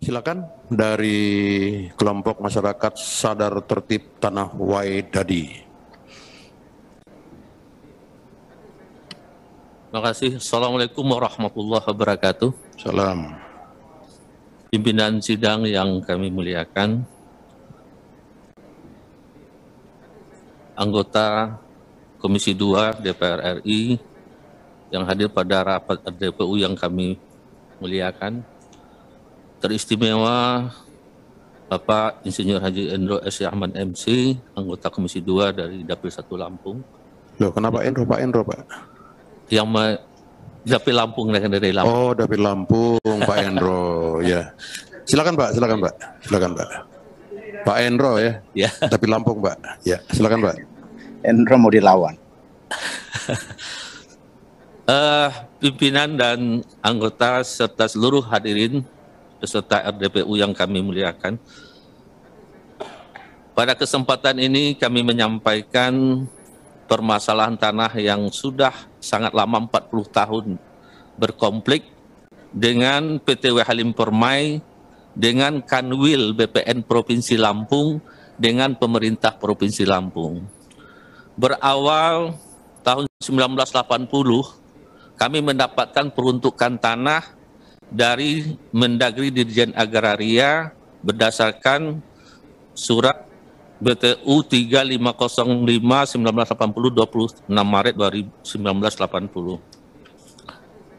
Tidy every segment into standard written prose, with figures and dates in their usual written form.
Silakan dari kelompok masyarakat Sadar Tertib Tanah Waidadi. Terima kasih. Assalamualaikum warahmatullahi wabarakatuh. Salam. Pimpinan sidang yang kami muliakan, anggota Komisi 2 DPR RI yang hadir pada rapat RDPU yang kami muliakan, teristimewa Bapak Insinyur Haji Endro S. Ahmad MC, anggota Komisi 2 dari Dapil 1 Lampung. Loh, kenapa Endro, Pak Endro, Pak? Yang Dapil Lampung, dari Lampung. Oh, Dapil Lampung, Pak Endro, ya. Silakan Pak, silakan Pak, silakan Pak. Pak Endro ya, Ya. Dapil Lampung Pak, ya, silakan Pak. Endro mau dilawan. Pimpinan dan anggota serta seluruh hadirin peserta RDPU yang kami muliakan. Pada kesempatan ini kami menyampaikan permasalahan tanah yang sudah sangat lama 40 tahun berkonflik dengan PT Halim Permai, dengan Kanwil BPN Provinsi Lampung, dengan pemerintah Provinsi Lampung. Berawal tahun 1980, kami mendapatkan peruntukan tanah dari Mendagri Dirjen Agraria berdasarkan surat BTU 3505 1980 26 Maret 1980.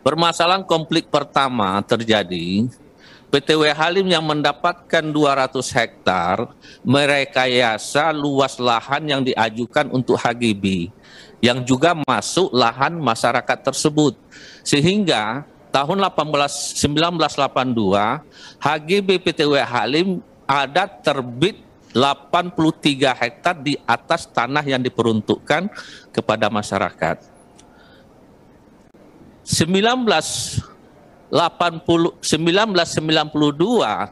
Permasalahan konflik pertama terjadi, PT Halim yang mendapatkan 200 hektar merekayasa luas lahan yang diajukan untuk HGB, yang juga masuk lahan masyarakat tersebut. Sehingga tahun 1982 HGB PT Halim ada terbit 83 hektar di atas tanah yang diperuntukkan kepada masyarakat. 1992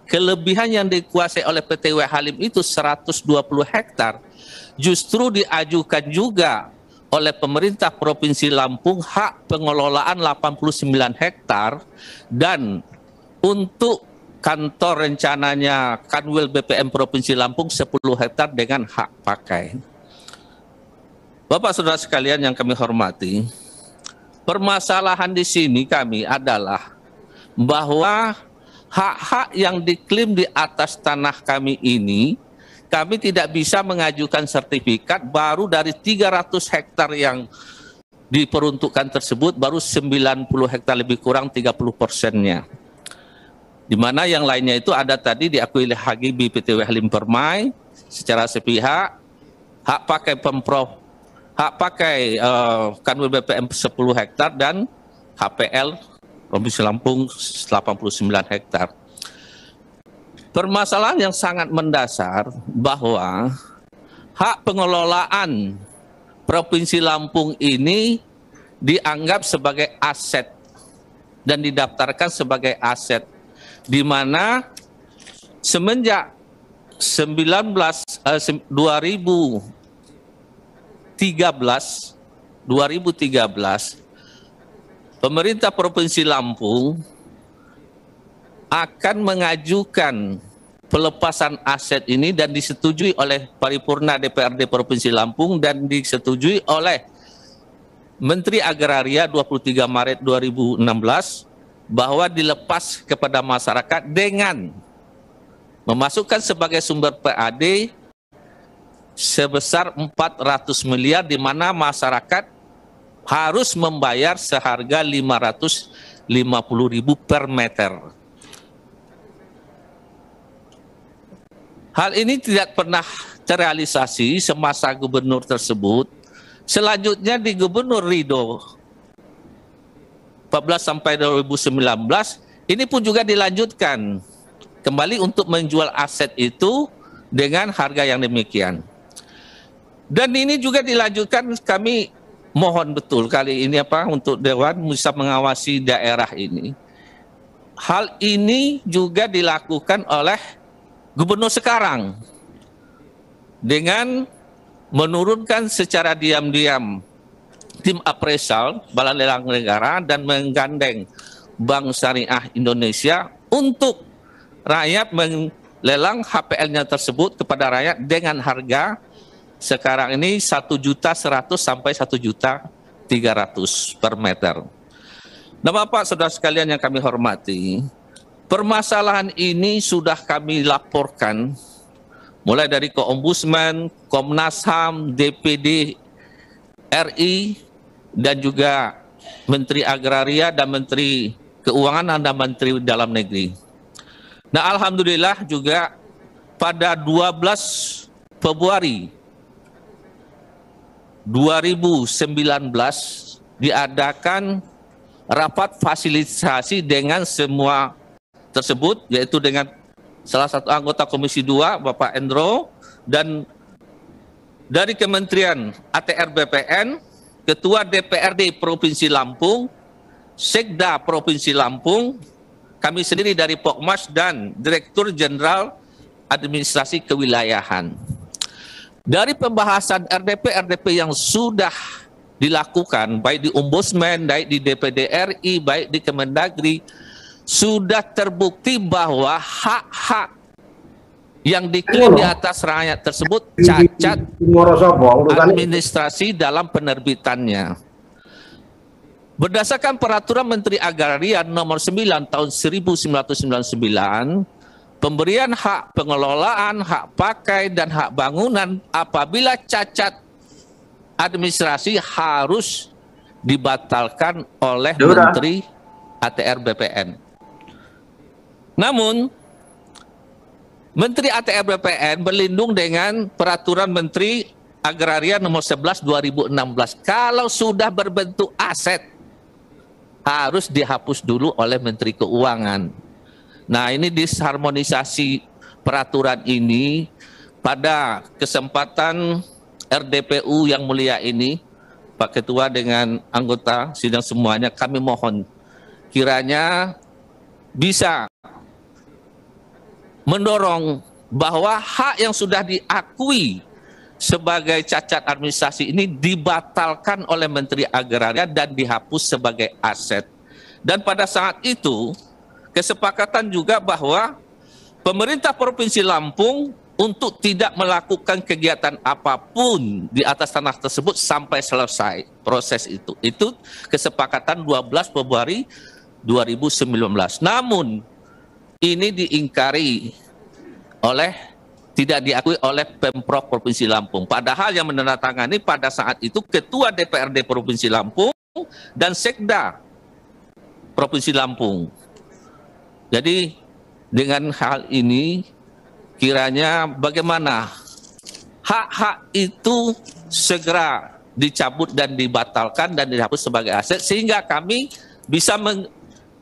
kelebihan yang dikuasai oleh PT Halim itu 120 hektar. Justru diajukan juga oleh pemerintah Provinsi Lampung hak pengelolaan 89 hektar dan untuk kantor rencananya Kanwil BPM Provinsi Lampung 10 hektar dengan hak pakai. Bapak Saudara sekalian yang kami hormati, permasalahan di sini kami adalah bahwa hak-hak yang diklaim di atas tanah kami ini, kami tidak bisa mengajukan sertifikat baru dari 300 hektar yang diperuntukkan tersebut, baru 90 hektar lebih kurang 30%-nya. Di mana yang lainnya itu ada tadi diakui oleh HGB PT Halim Permai secara sepihak, hak pakai Pemprov, hak pakai Kanwil BPM 10 hektar dan HPL Provinsi Lampung 89 hektar. Permasalahan yang sangat mendasar bahwa hak pengelolaan Provinsi Lampung ini dianggap sebagai aset dan didaftarkan sebagai aset, di mana semenjak 2013 pemerintah Provinsi Lampung akan mengajukan pelepasan aset ini dan disetujui oleh Paripurna DPRD Provinsi Lampung dan disetujui oleh Menteri Agraria 23 Maret 2016 bahwa dilepas kepada masyarakat dengan memasukkan sebagai sumber PAD sebesar 400 miliar, di mana masyarakat harus membayar seharga 550.000 per meter. Hal ini tidak pernah terrealisasi semasa gubernur tersebut. Selanjutnya di Gubernur Ridho 14 sampai 2019 ini pun juga dilanjutkan kembali untuk menjual aset itu dengan harga yang demikian. Dan ini juga dilanjutkan, kami mohon betul kali ini untuk Dewan bisa mengawasi daerah ini. Hal ini juga dilakukan oleh Gubernur sekarang dengan menurunkan secara diam-diam tim appraisal Badan Lelang Negara dan menggandeng Bank Syariah Indonesia untuk rakyat melelang HPL-nya tersebut kepada rakyat dengan harga sekarang ini 1.100.000 sampai 1.300.000 per meter. Nah, Bapak Saudara sekalian yang kami hormati, permasalahan ini sudah kami laporkan mulai dari ke Ombudsman, Komnas HAM, DPD RI, dan juga Menteri Agraria dan Menteri Keuangan dan Menteri Dalam Negeri. Nah, alhamdulillah juga pada 12 Februari 2019 diadakan rapat fasilitasi dengan semua tersebut, yaitu dengan salah satu anggota Komisi 2, Bapak Endro, dan dari Kementerian ATR BPN, Ketua DPRD Provinsi Lampung, Sekda Provinsi Lampung, kami sendiri dari Pokmas, dan Direktur Jenderal Administrasi Kewilayahan. Dari pembahasan RDP yang sudah dilakukan, baik di Ombudsman, baik di DPD RI, baik di Kemendagri, sudah terbukti bahwa hak-hak yang diklaim di atas rakyat tersebut cacat administrasi dalam penerbitannya. Berdasarkan Peraturan Menteri Agraria Nomor 9 Tahun 1999, pemberian hak pengelolaan, hak pakai, dan hak bangunan apabila cacat administrasi harus dibatalkan oleh Menteri ATR BPN. Namun, Menteri ATR BPN berlindung dengan Peraturan Menteri Agraria Nomor 11 2016. Kalau sudah berbentuk aset, harus dihapus dulu oleh Menteri Keuangan. Nah, ini disharmonisasi peraturan ini pada kesempatan RDPU yang mulia ini, Pak Ketua dengan anggota sidang semuanya, kami mohon kiranya bisa mendorong bahwa hak yang sudah diakui sebagai cacat administrasi ini dibatalkan oleh Menteri Agraria dan dihapus sebagai aset. Dan pada saat itu kesepakatan juga bahwa pemerintah Provinsi Lampung untuk tidak melakukan kegiatan apapun di atas tanah tersebut sampai selesai proses itu. Itu kesepakatan 12 Februari 2019. Namun ini diingkari tidak diakui oleh Pemprov Provinsi Lampung. Padahal yang menandatangani pada saat itu Ketua DPRD Provinsi Lampung dan Sekda Provinsi Lampung. Jadi dengan hal ini kiranya bagaimana hak-hak itu segera dicabut dan dibatalkan dan dihapus sebagai aset sehingga kami bisa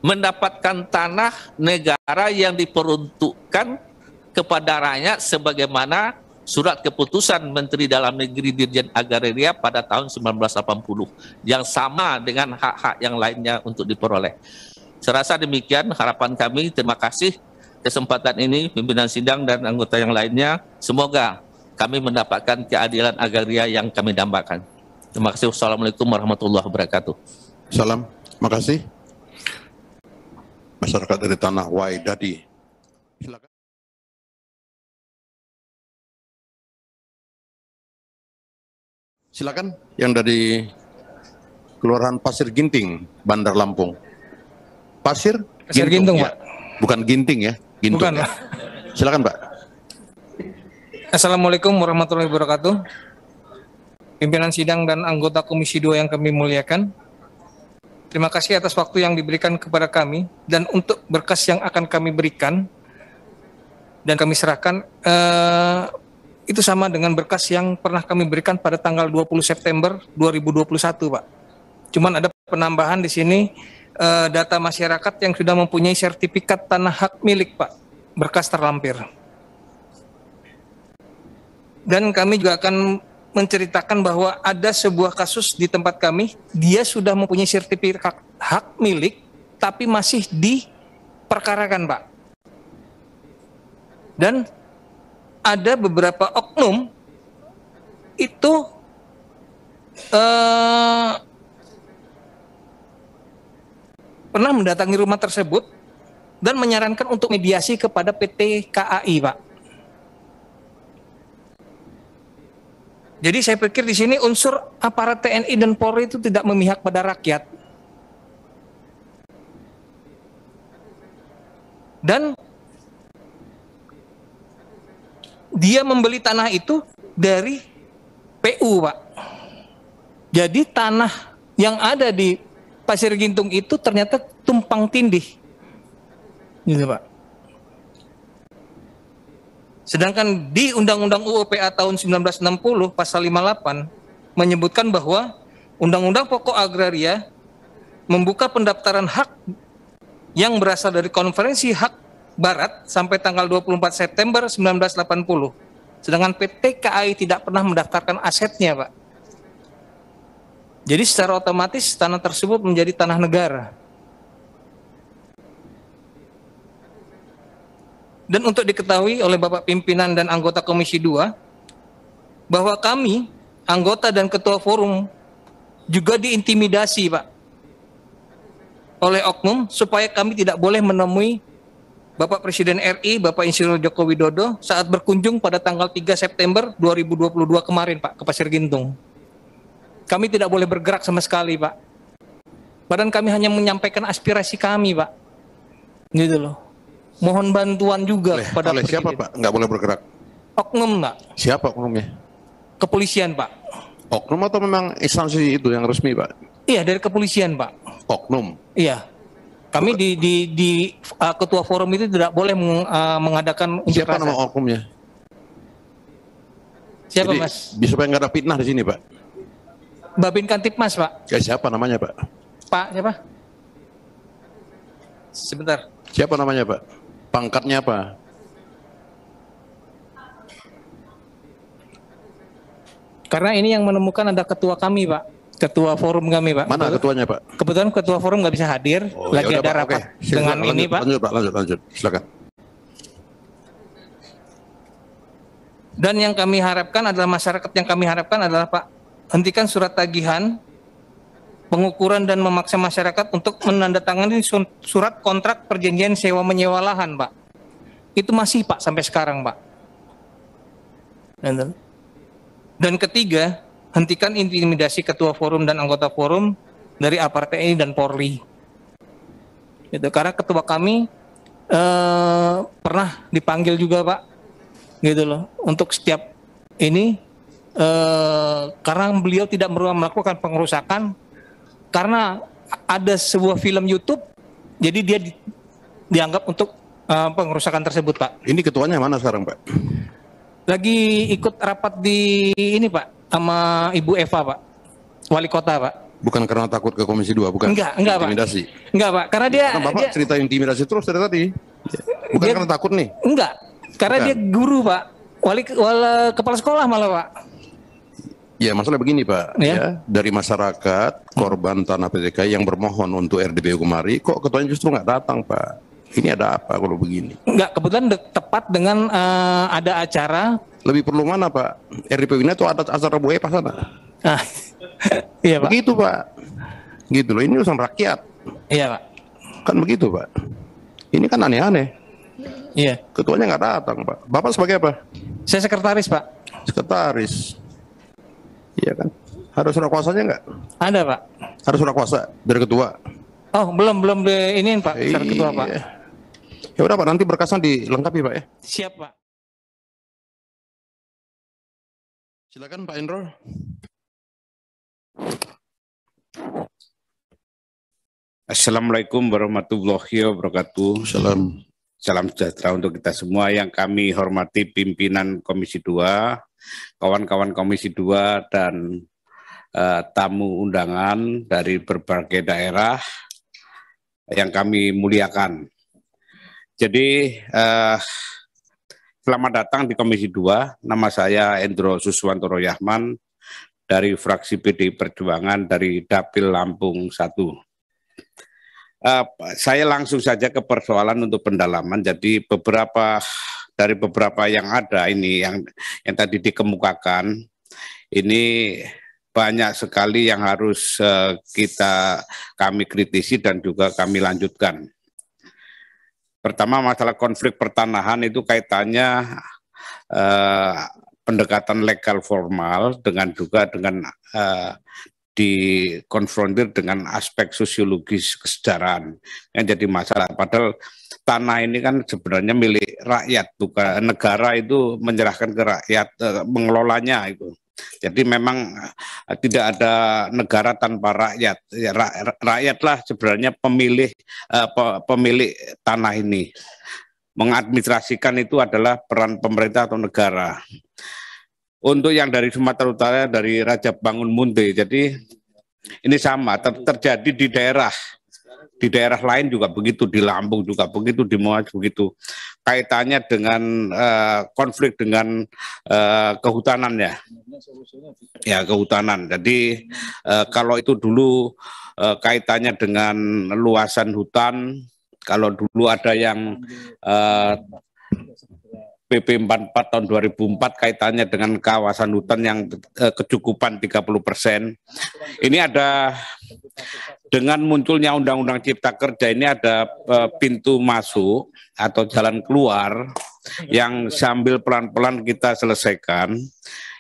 mendapatkan tanah negara yang diperuntukkan kepada rakyat sebagaimana surat keputusan Menteri Dalam Negeri Dirjen Agraria pada tahun 1980 yang sama dengan hak-hak yang lainnya untuk diperoleh. Serasa demikian harapan kami. Terima kasih kesempatan ini pimpinan sidang dan anggota yang lainnya. Semoga kami mendapatkan keadilan agraria yang kami dambakan. Terima kasih. Wassalamualaikum warahmatullahi wabarakatuh. Salam. Terima kasih. Masyarakat dari Tanah Waidadi. Silakan. Silakan yang dari Kelurahan Pasir Ginting, Bandar Lampung. Pasir Gintung, ya. Pak. Bukan Ginting ya, Gintung. Bukan, ya. Pak. Silakan, Pak. Assalamualaikum warahmatullahi wabarakatuh. Pimpinan sidang dan anggota Komisi 2 yang kami muliakan. Terima kasih atas waktu yang diberikan kepada kami dan untuk berkas yang akan kami berikan dan kami serahkan itu sama dengan berkas yang pernah kami berikan pada tanggal 20 September 2021, Pak. Cuman ada penambahan di sini data masyarakat yang sudah mempunyai sertifikat tanah hak milik, Pak. Berkas terlampir. Dan kami juga akan menceritakan bahwa ada sebuah kasus di tempat kami, dia sudah mempunyai sertifikat hak milik, tapi masih diperkarakan, Pak. Dan ada beberapa oknum itu pernah mendatangi rumah tersebut dan menyarankan untuk mediasi kepada PT KAI, Pak. Jadi saya pikir di sini unsur aparat TNI dan Polri itu tidak memihak pada rakyat. Dan dia membeli tanah itu dari PU, Pak. Jadi tanah yang ada di Pasir Gintung itu ternyata tumpang tindih. Gitu, Pak. Sedangkan di Undang-Undang UU PA tahun 1960 pasal 58 menyebutkan bahwa Undang-Undang Pokok Agraria membuka pendaftaran hak yang berasal dari Konferensi Hak Barat sampai tanggal 24 September 1980. Sedangkan PT KAI tidak pernah mendaftarkan asetnya, Pak. Jadi secara otomatis tanah tersebut menjadi tanah negara. Dan untuk diketahui oleh Bapak Pimpinan dan anggota Komisi 2, bahwa kami, anggota dan ketua forum, juga diintimidasi, Pak, oleh oknum supaya kami tidak boleh menemui Bapak Presiden RI, Bapak Insinyur Joko Widodo saat berkunjung pada tanggal 3 September 2022 kemarin, Pak, ke Pasir Gintung. Kami tidak boleh bergerak sama sekali, Pak. Padahal kami hanya menyampaikan aspirasi kami, Pak. Gitu loh. Mohon bantuan juga kepada oleh siapa, Pak? Nggak boleh bergerak? Oknum, Pak. Siapa oknumnya? Kepolisian, Pak. Oknum atau memang instansi itu yang resmi, Pak? Iya, dari kepolisian, Pak. Oknum? Iya. Kami di ketua forum itu tidak boleh mengadakan unjuk Siapa rasa. nama oknumnya? Siapa, Jadi, Mas? supaya nggak ada fitnah di sini, Pak. Babin Kantipmas, Pak. Ya, siapa namanya, Pak? Pak, siapa? Sebentar. Siapa namanya, Pak? Pangkatnya apa? Karena ini yang menemukan ada ketua kami, Pak. Ketua forum kami, Pak. Mana ketuanya, Pak? Kebetulan ketua forum nggak bisa hadir. Lagi yaudah, ada Pak. rapat Oke. dengan Silakan, ini, Pak. Lanjut. Silakan. Dan yang kami harapkan adalah masyarakat yang kami harapkan adalah, Pak, hentikan surat tagihan, pengukuran dan memaksa masyarakat untuk menandatangani surat kontrak perjanjian sewa menyewa lahan, Pak. Itu masih, Pak, sampai sekarang, Pak. Dan ketiga, hentikan intimidasi ketua forum dan anggota forum dari aparat TNI dan Polri. Itu karena ketua kami pernah dipanggil juga, Pak, gitu loh, untuk setiap ini karena beliau tidak melakukan pengerusakan karena ada sebuah film YouTube, jadi dia dianggap untuk pengerusakan tersebut, Pak. Ini ketuanya mana sekarang, Pak? Lagi ikut rapat di ini, Pak, sama Ibu Eva, Pak, wali kota, Pak. Bukan karena takut ke Komisi 2, bukan? Enggak, Pak. Intimidasi. Enggak, Pak, karena Karena Bapak cerita intimidasi terus dari tadi. Bukan karena takut nih? Enggak, karena Bukan. dia guru, Pak. Wali kepala sekolah malah, Pak. Ya, masalah begini, Pak. Ya. Ya, dari masyarakat, korban tanah PTK yang bermohon untuk RDPU kemari, kok ketuanya justru nggak datang, Pak? Ini ada apa kalau begini? Enggak, kebetulan tepat dengan ada acara. Lebih perlu mana, Pak? RDPU ini tuh ada acara Bu Epa sana. Ah, iya, Pak. Begitu, Pak. Gitu loh, ini urusan rakyat. Iya, Pak. Kan begitu, Pak. Ini kan aneh-aneh. Iya. Ketuanya nggak datang, Pak. Bapak sebagai apa? Saya sekretaris, Pak. Sekretaris. Iya kan? Harus surat kuasanya nggak? Ada, Pak. Harus surat kuasa dari ketua. Oh, belum ini, Pak, secara ketua, Pak. Iya. Ya udah, Pak, nanti berkasnya dilengkapi, Pak, ya. Siap, Pak. Silakan, Pak Indro. Assalamualaikum warahmatullahi wabarakatuh. Salam. Salam sejahtera untuk kita semua yang kami hormati pimpinan Komisi 2, kawan-kawan Komisi 2, dan tamu undangan dari berbagai daerah yang kami muliakan. Jadi, selamat datang di Komisi 2. Nama saya Endro Suswantoro Yahman dari fraksi PDI Perjuangan dari Dapil Lampung 1. Saya langsung saja ke persoalan untuk pendalaman. Jadi beberapa yang ada ini yang tadi dikemukakan ini banyak sekali yang harus kami kritisi dan juga kami lanjutkan. Pertama, masalah konflik pertanahan itu kaitannya pendekatan legal formal dengan juga dengan dikonfrontir dengan aspek sosiologis kesejarahan yang jadi masalah. Padahal tanah ini kan sebenarnya milik rakyat, bukan negara itu menyerahkan ke rakyat, mengelolanya itu. Jadi memang tidak ada negara tanpa rakyat. Ya, rakyatlah sebenarnya pemilik tanah ini. Mengadministrasikan itu adalah peran pemerintah atau negara. Untuk yang dari Sumatera Utara, dari Raja Bangun Munte, jadi ini sama terjadi di daerah lain juga begitu, di Lampung juga begitu, di Moas begitu. Kaitannya dengan konflik dengan kehutanan ya kehutanan. Jadi kalau itu dulu kaitannya dengan luasan hutan, kalau dulu ada yang PP 44 tahun 2004 kaitannya dengan kawasan hutan yang kecukupan 30%. Ini ada dengan munculnya Undang-Undang Cipta Kerja ini ada pintu masuk atau jalan keluar yang sambil pelan-pelan kita selesaikan,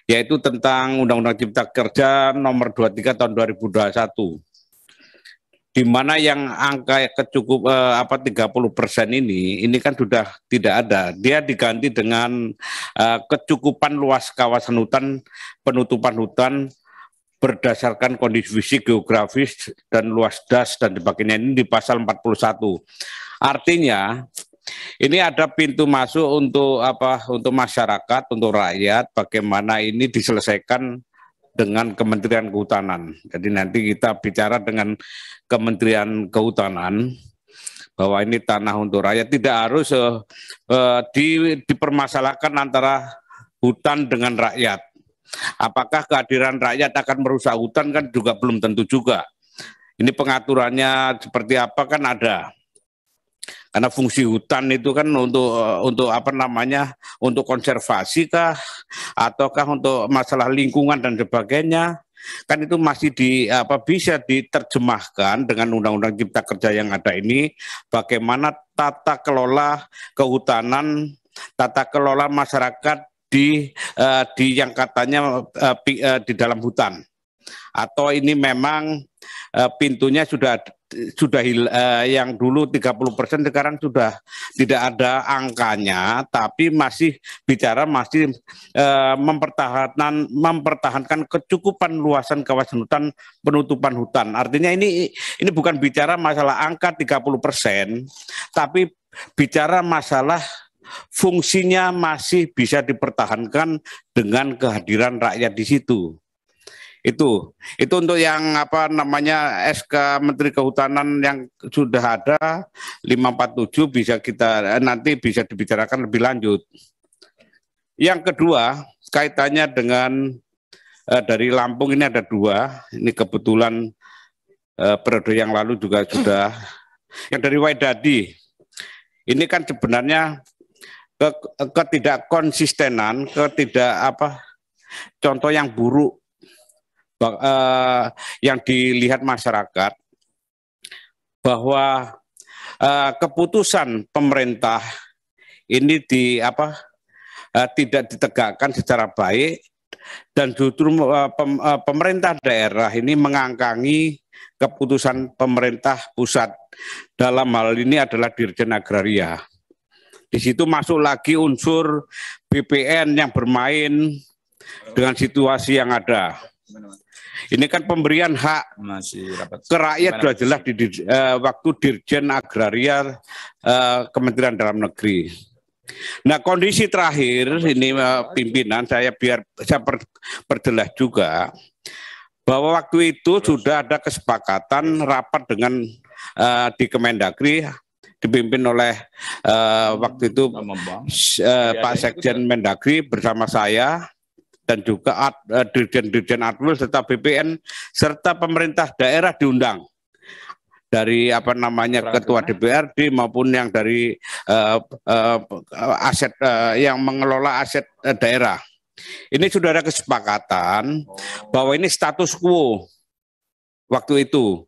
yaitu tentang Undang-Undang Cipta Kerja nomor 23 tahun 2021. Di mana yang angka kecukup 30% ini kan sudah tidak ada. Dia diganti dengan kecukupan luas kawasan hutan, penutupan hutan berdasarkan kondisi fisik, geografis dan luas das dan sebagainya, ini di pasal 41. Artinya ini ada pintu masuk untuk untuk masyarakat, untuk rakyat, bagaimana ini diselesaikan dengan Kementerian Kehutanan. Jadi nanti kita bicara dengan Kementerian Kehutanan bahwa ini tanah untuk rakyat, tidak harus dipermasalahkan antara hutan dengan rakyat. Apakah kehadiran rakyat akan merusak hutan kan juga belum tentu juga. Ini pengaturannya seperti apa kan ada. Karena fungsi hutan itu kan untuk untuk konservasi kah, ataukah untuk masalah lingkungan dan sebagainya, kan itu masih bisa diterjemahkan dengan Undang-Undang Cipta Kerja yang ada ini, bagaimana tata kelola kehutanan, tata kelola masyarakat di yang katanya di dalam hutan, atau ini memang pintunya sudah yang dulu 30% sekarang sudah tidak ada angkanya, tapi masih mempertahankan kecukupan luasan kawasan hutan, penutupan hutan. Artinya ini bukan bicara masalah angka 30%, tapi bicara masalah fungsinya masih bisa dipertahankan dengan kehadiran rakyat di situ. Itu untuk yang SK Menteri Kehutanan yang sudah ada 547 nanti bisa dibicarakan lebih lanjut. Yang kedua kaitannya dengan dari Lampung ini ada 2, ini kebetulan periode yang lalu juga sudah. Yang dari Waidadi ini kan sebenarnya ketidakkonsistenan, contoh yang buruk yang dilihat masyarakat, bahwa keputusan pemerintah ini tidak ditegakkan secara baik, dan justru pemerintah daerah ini mengangkangi keputusan pemerintah pusat. Dalam hal ini adalah Dirjen Agraria. Di situ masuk lagi unsur BPN yang bermain dengan situasi yang ada. Ini kan pemberian hak ke rakyat sudah jelas di waktu Dirjen Agraria Kementerian Dalam Negeri. Nah, kondisi terakhir ini pimpinan saya perjelas juga bahwa waktu itu sudah ada kesepakatan rapat dengan di Kemendagri dipimpin oleh waktu itu Pak Sekjen Mendagri bersama saya, dan juga Dirjen Admil serta BPN serta pemerintah daerah diundang dari Ketua DPRD maupun yang dari aset yang mengelola aset daerah. Ini sudah ada kesepakatan bahwa ini status quo waktu itu.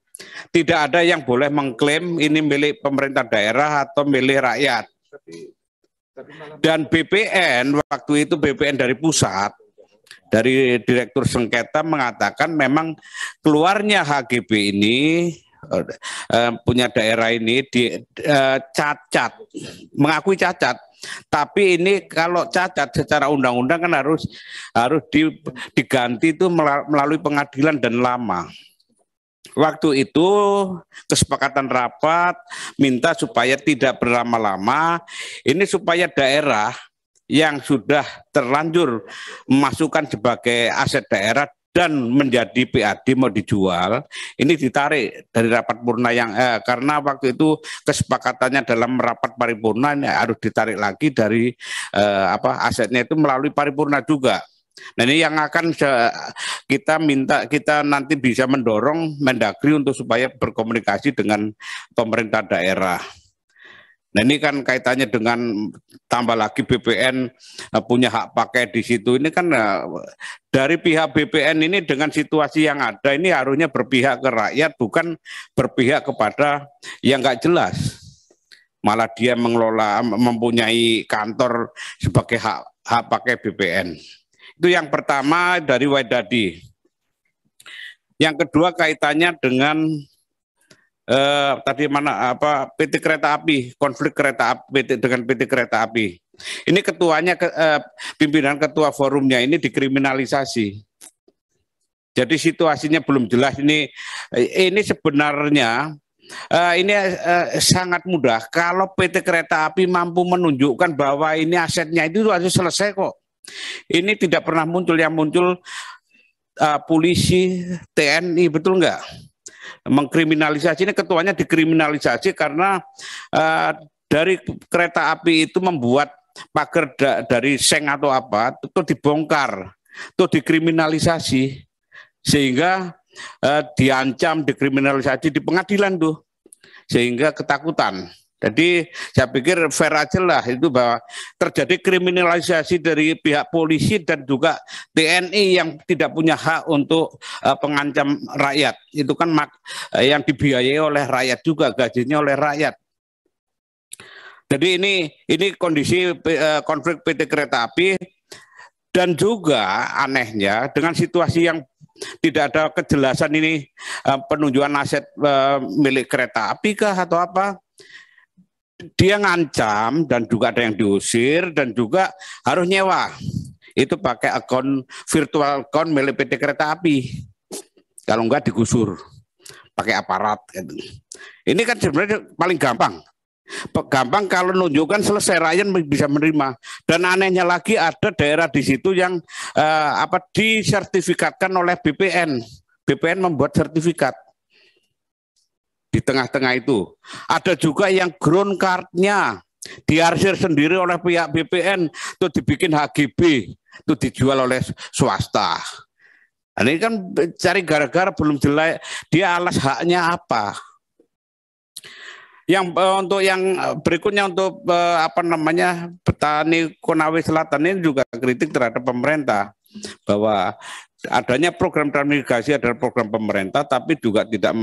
Tidak ada yang boleh mengklaim ini milik pemerintah daerah atau milik rakyat. Dan BPN, waktu itu BPN dari pusat, dari Direktur Sengketa mengatakan memang keluarnya HGB ini, punya daerah ini cacat, mengakui cacat. Tapi ini kalau cacat secara undang-undang kan harus diganti itu melalui pengadilan dan lama. Waktu itu kesepakatan rapat minta supaya tidak berlama-lama, ini supaya daerah yang sudah terlanjur memasukkan sebagai aset daerah dan menjadi PAD mau dijual, ini ditarik dari rapat purna yang karena waktu itu kesepakatannya dalam rapat paripurna ini harus ditarik lagi dari asetnya itu melalui paripurna juga. Nah ini yang akan kita nanti bisa mendorong Mendagri untuk supaya berkomunikasi dengan pemerintah daerah. Nah ini kan kaitannya dengan tambah lagi BPN punya hak pakai di situ. Ini kan dari pihak BPN ini dengan situasi yang ada ini harusnya berpihak ke rakyat, bukan berpihak kepada yang nggak jelas. Malah dia mengelola, mempunyai kantor sebagai hak pakai BPN. Itu yang pertama dari Waidadi. Yang kedua kaitannya dengan tadi PT Kereta Api, konflik kereta api dengan PT Kereta Api. Ini ketuanya, pimpinan ketua forumnya ini dikriminalisasi. Jadi situasinya belum jelas ini sebenarnya ini sangat mudah kalau PT Kereta Api mampu menunjukkan bahwa ini asetnya itu harus selesai kok. Ini tidak pernah muncul, yang muncul polisi, TNI, betul enggak? Mengkriminalisasi, ini ketuanya dikriminalisasi karena dari kereta api itu membuat pagar dari seng atau apa, itu dibongkar, itu dikriminalisasi, sehingga diancam, dikriminalisasi di pengadilan tuh, sehingga ketakutan. Jadi saya pikir fair aja lah itu bahwa terjadi kriminalisasi dari pihak polisi dan juga TNI yang tidak punya hak untuk pengancam rakyat. Itu kan yang dibiayai oleh rakyat juga, gajinya oleh rakyat. Jadi ini kondisi konflik PT Kereta Api, dan juga anehnya dengan situasi yang tidak ada kejelasan ini penunjukan aset milik kereta api kah atau apa. Dia ngancam dan juga ada yang diusir dan juga harus nyewa. Itu pakai virtual account milik PT Kereta Api. Kalau enggak digusur, pakai aparat. Ini kan sebenarnya paling gampang. Gampang kalau nunjukkan selesai, rakyat bisa menerima. Dan anehnya lagi ada daerah di situ yang disertifikatkan oleh BPN. BPN membuat sertifikat. Di tengah-tengah itu ada juga yang ground card-nya diarsir sendiri oleh pihak BPN, itu dibikin HGB, itu dijual oleh swasta. Ini kan cari gara-gara, belum jelas dia alas haknya apa. Yang untuk yang berikutnya untuk petani Konawe Selatan ini juga kritik terhadap pemerintah bahwa adanya program transmigrasi adalah program pemerintah, tapi juga tidak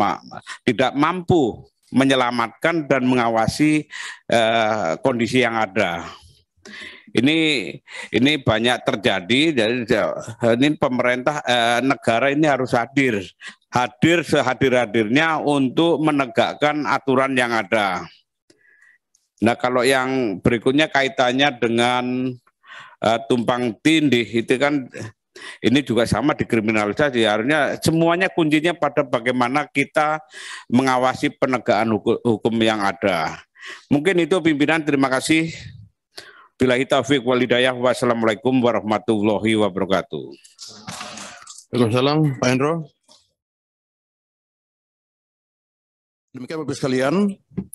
mampu menyelamatkan dan mengawasi kondisi yang ada. Ini banyak terjadi. Jadi ini pemerintah negara ini harus hadir sehadir-hadirnya untuk menegakkan aturan yang ada. Nah kalau yang berikutnya kaitannya dengan tumpang tindih itu kan. Ini juga sama dikriminalisasi. Harusnya semuanya kuncinya pada bagaimana kita mengawasi penegakan hukum yang ada. Mungkin itu pimpinan, terima kasih. Billahi taufiq wal hidayah. Wassalamualaikum warahmatullahi wabarakatuh. Waalaikumsalam, Pak Hendro. Demikian Bapak sekalian,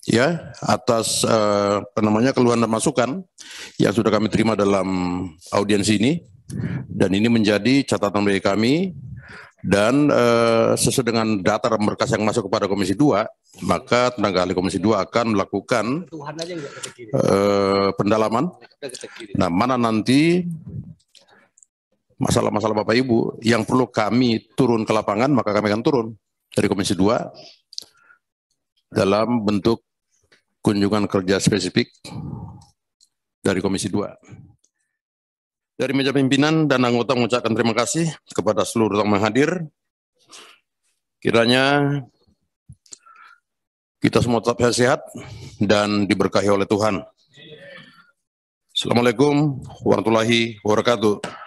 ya, atas keluhan dan masukan yang sudah kami terima dalam audiensi ini. Dan ini menjadi catatan bagi kami, dan sesuai dengan data berkas yang masuk kepada Komisi 2, maka tenaga ahli Komisi 2 akan melakukan pendalaman. Nah, mana nanti masalah-masalah Bapak Ibu yang perlu kami turun ke lapangan, maka kami akan turun dari Komisi 2 dalam bentuk kunjungan kerja spesifik dari Komisi 2. Dari meja pimpinan dan anggota mengucapkan terima kasih kepada seluruh tamu yang hadir. Kiranya kita semua tetap sehat dan diberkahi oleh Tuhan. Assalamualaikum warahmatullahi wabarakatuh.